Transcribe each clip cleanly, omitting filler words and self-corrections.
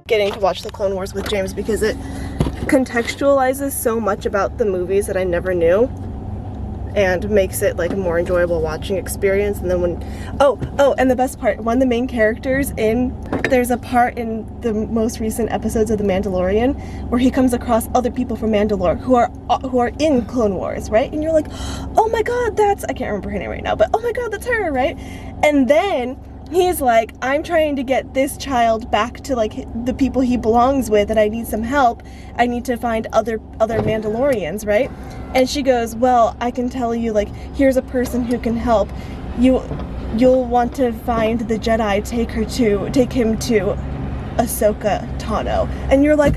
Getting to watch the Clone Wars with James because it contextualizes so much about the movies that I never knew and makes it like a more enjoyable watching experience. And then and the best part, one of the main characters there's a part in the most recent episodes of The Mandalorian where he comes across other people from Mandalore who are in Clone Wars, right? And you're like, oh my god, I can't remember her name right now, but oh my god, that's her, right? And then he's like, I'm trying to get this child back to like the people he belongs with, and I need some help. I need to find other Mandalorians, right? And she goes, well, I can tell you, like, here's a person who can help. You'll want to find the Jedi, take him to Ahsoka Tano. And you're like,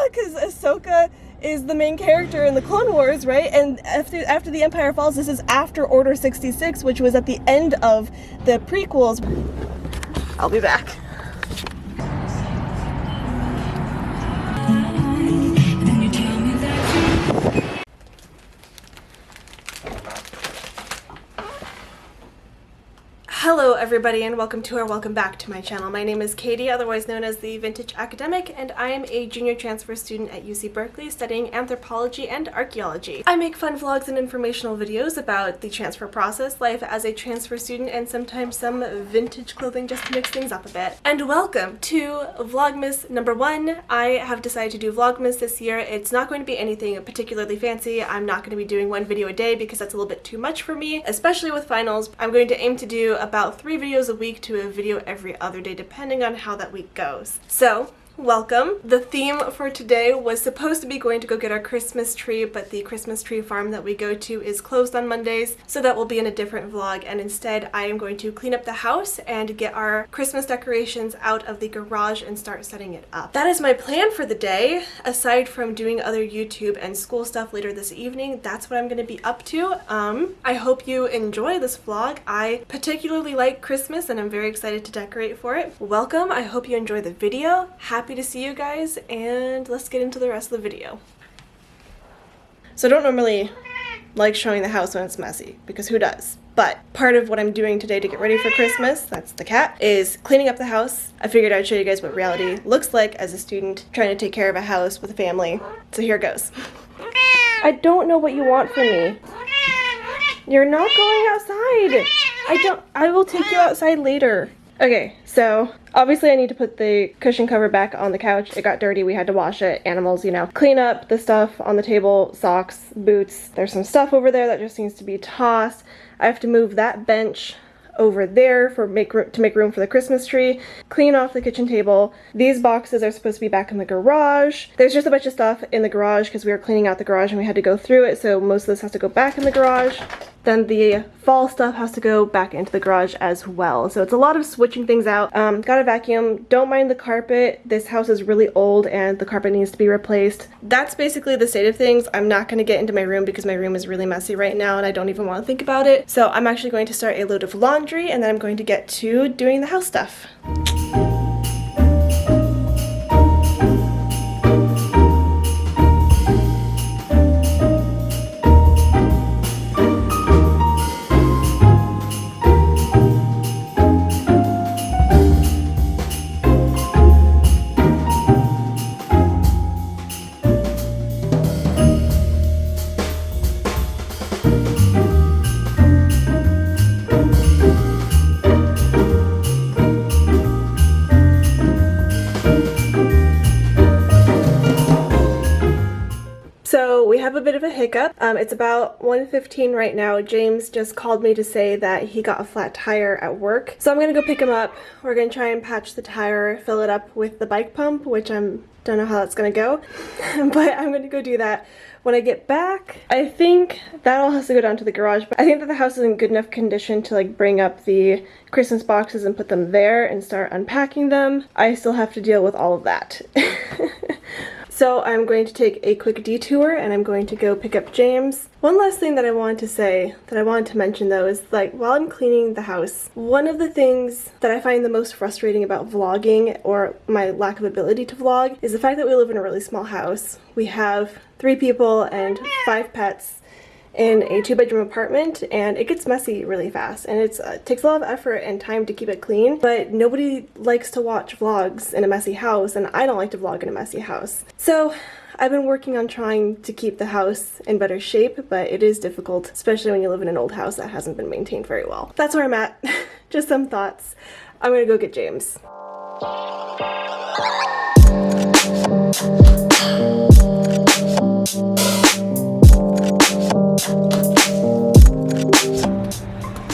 because Ahsoka is the main character in the Clone Wars, right? And after the Empire Falls, this is after Order 66, which was at the end of the prequels. I'll be back. Hello everybody and welcome back to my channel. My name is Katie, otherwise known as the Vintage Academic, and I am a junior transfer student at UC Berkeley studying anthropology and archaeology. I make fun vlogs and informational videos about the transfer process, life as a transfer student, and sometimes some vintage clothing just to mix things up a bit. And welcome to Vlogmas number 1. I have decided to do Vlogmas this year. It's not going to be anything particularly fancy. I'm not going to be doing one video a day because that's a little bit too much for me, especially with finals. I'm going to aim to do about 3 videos a week to a video every other day, depending on how that week goes. So, welcome. The theme for today was supposed to be going to go get our Christmas tree, but the Christmas tree farm that we go to is closed on Mondays, so that will be in a different vlog, and instead I am going to clean up the house and get our Christmas decorations out of the garage and start setting it up. That is my plan for the day. Aside from doing other YouTube and school stuff later this evening, that's what I'm going to be up to. I hope you enjoy this vlog. I particularly like Christmas and I'm very excited to decorate for it. Welcome. I hope you enjoy the video. Happy to see you guys, and let's get into the rest of the video. So I don't normally like showing the house when it's messy, because who does? But part of what I'm doing today to get ready for Christmas, that's the cat, is cleaning up the house. I figured I'd show you guys what reality looks like as a student trying to take care of a house with a family. So here goes. I don't know what you want from me. You're not going outside. I will take you outside later. Okay, so obviously I need to put the cushion cover back on the couch. It got dirty, we had to wash it. Animals, you know. Clean up the stuff on the table, socks, boots. There's some stuff over there that just needs to be tossed. I have to move that bench over there to make room for the Christmas tree. Clean off the kitchen table. These boxes are supposed to be back in the garage. There's just a bunch of stuff in the garage because we were cleaning out the garage and we had to go through it, so most of this has to go back in the garage. Then the fall stuff has to go back into the garage as well. So it's a lot of switching things out. Gotta vacuum. Don't mind the carpet. This house is really old and the carpet needs to be replaced. That's basically the state of things. I'm not gonna get into my room because my room is really messy right now and I don't even want to think about it. So I'm actually going to start a load of laundry and then I'm going to get to doing the house stuff. So we have a bit of a hiccup. It's about 1:15 right now. James just called me to say that he got a flat tire at work. So I'm gonna go pick him up. We're gonna try and patch the tire, fill it up with the bike pump, which don't know how that's gonna go, but I'm gonna go do that. When I get back, I think that all has to go down to the garage, but I think that the house is in good enough condition to like bring up the Christmas boxes and put them there and start unpacking them. I still have to deal with all of that. So I'm going to take a quick detour and I'm going to go pick up James. One last thing that I wanted to mention though is, like, while I'm cleaning the house, one of the things that I find the most frustrating about vlogging, or my lack of ability to vlog, is the fact that we live in a really small house. We have 3 people and 5 pets, in a 2-bedroom apartment, and it gets messy really fast, and it takes a lot of effort and time to keep it clean, but nobody likes to watch vlogs in a messy house, and I don't like to vlog in a messy house. So I've been working on trying to keep the house in better shape, but it is difficult, especially when you live in an old house that hasn't been maintained very well. That's where I'm at. Just some thoughts. I'm gonna go get James.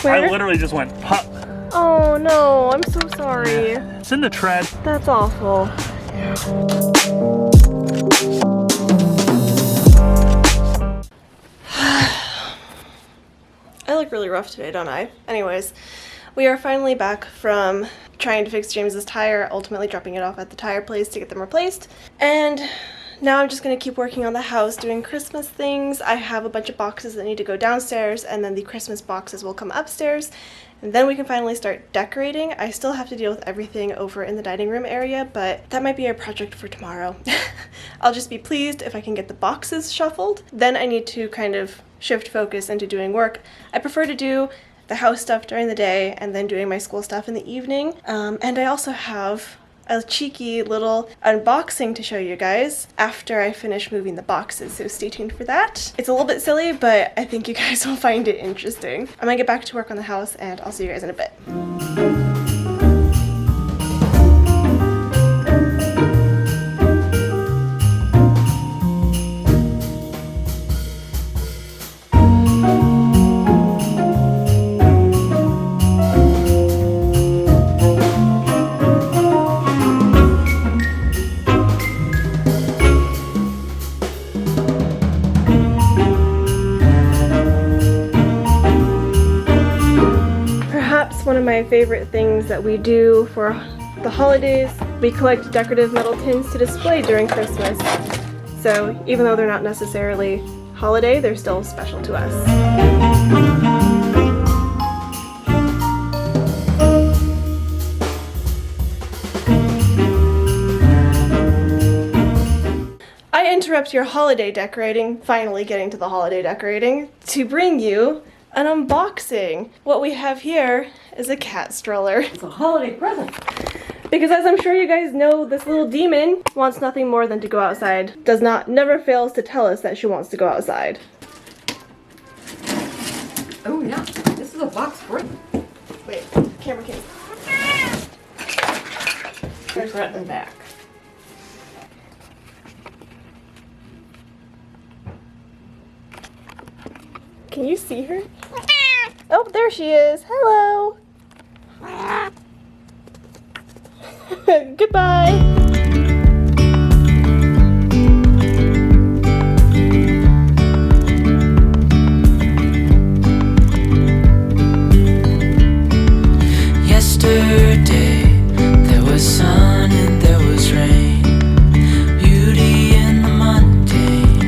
Where? I literally just went pop. Oh no, I'm so sorry. It's in the tread. That's awful. I look really rough today, don't I? Anyways, we are finally back from trying to fix James's tire, ultimately dropping it off at the tire place to get them replaced. And now I'm just going to keep working on the house, doing Christmas things. I have a bunch of boxes that need to go downstairs, and then the Christmas boxes will come upstairs. And then we can finally start decorating. I still have to deal with everything over in the dining room area, but that might be a project for tomorrow. I'll just be pleased if I can get the boxes shuffled. Then I need to kind of shift focus into doing work. I prefer to do the house stuff during the day and then doing my school stuff in the evening. And I also have a cheeky little unboxing to show you guys after I finish moving the boxes, so stay tuned for that. It's a little bit silly, but I think you guys will find it interesting. I'm gonna get back to work on the house, and I'll see you guys in a bit. One of my favorite things that we do for the holidays, we collect decorative metal tins to display during Christmas. So even though they're not necessarily holiday, they're still special to us. I interrupt your holiday decorating, finally getting to the holiday decorating, to bring you an unboxing. What we have here is a cat stroller. It's a holiday present. Because as I'm sure you guys know, this little demon wants nothing more than to go outside. Never fails to tell us that she wants to go outside. Oh yeah, this is a box for it. Wait, camera case. Here's front and back. Can you see her? Oh, there she is. Hello. Goodbye. Yesterday there was sun and there was rain, beauty in the mundane.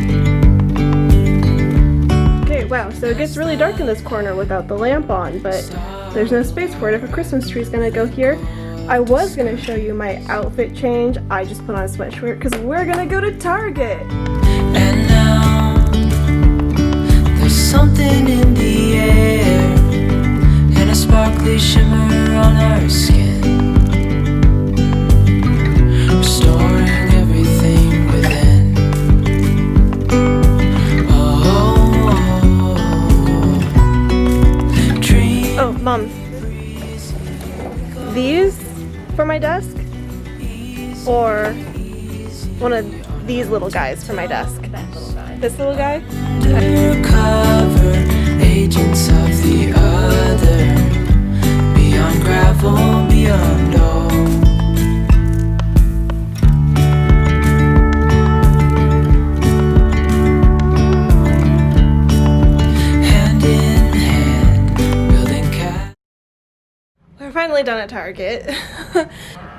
Okay, wow, so it gets really dark in this corner without the lamp on, but there's no space for it if a Christmas tree's gonna go here. I was gonna show you my outfit change. I just put on a sweatshirt because we're gonna go to Target. And now there's something in the air and a sparkly shimmer on our skin, restoring everything within. Oh, Mom. These for my desk? Or one of these little guys for my desk? This little guy? Undercover agents of the other, beyond gravel, beyond all. Hand in hand, building cat. We're finally done at Target.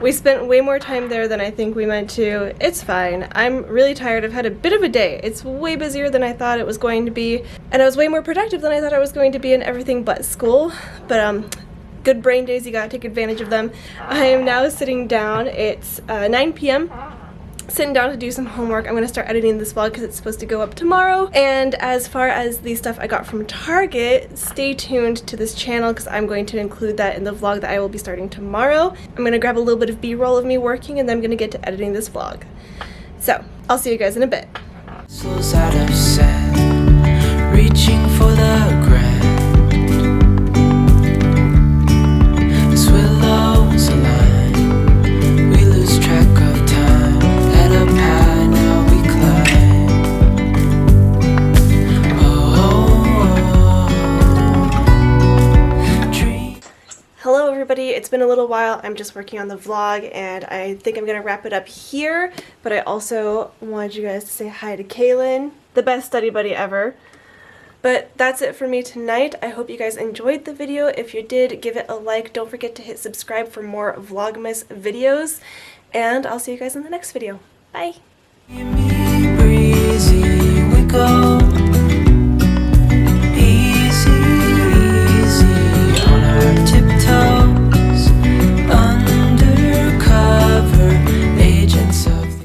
We spent way more time there than I think we meant to. It's fine. I'm really tired. I've had a bit of a day. It's way busier than I thought it was going to be, and I was way more productive than I thought I was going to be in everything but school. But good brain days, you gotta take advantage of them. I am now sitting down. It's 9 p.m. sitting down to do some homework. I'm going to start editing this vlog because it's supposed to go up tomorrow. And as far as the stuff I got from Target, stay tuned to this channel because I'm going to include that in the vlog that I will be starting tomorrow. I'm going to grab a little bit of B-roll of me working and then I'm going to get to editing this vlog. So, I'll see you guys in a bit. Souls out of sand, reaching for the grand. As willows align, we lose track of time. Head up high, now we climb. Dream. Hello everybody, it's been a little while. I'm just working on the vlog and I think I'm gonna wrap it up here, but I also wanted you guys to say hi to Kaylin, the best study buddy ever. But that's it for me tonight. I hope you guys enjoyed the video. If you did, give it a like. Don't forget to hit subscribe for more Vlogmas videos, and I'll see you guys in the next video. Bye! Breezy, we go.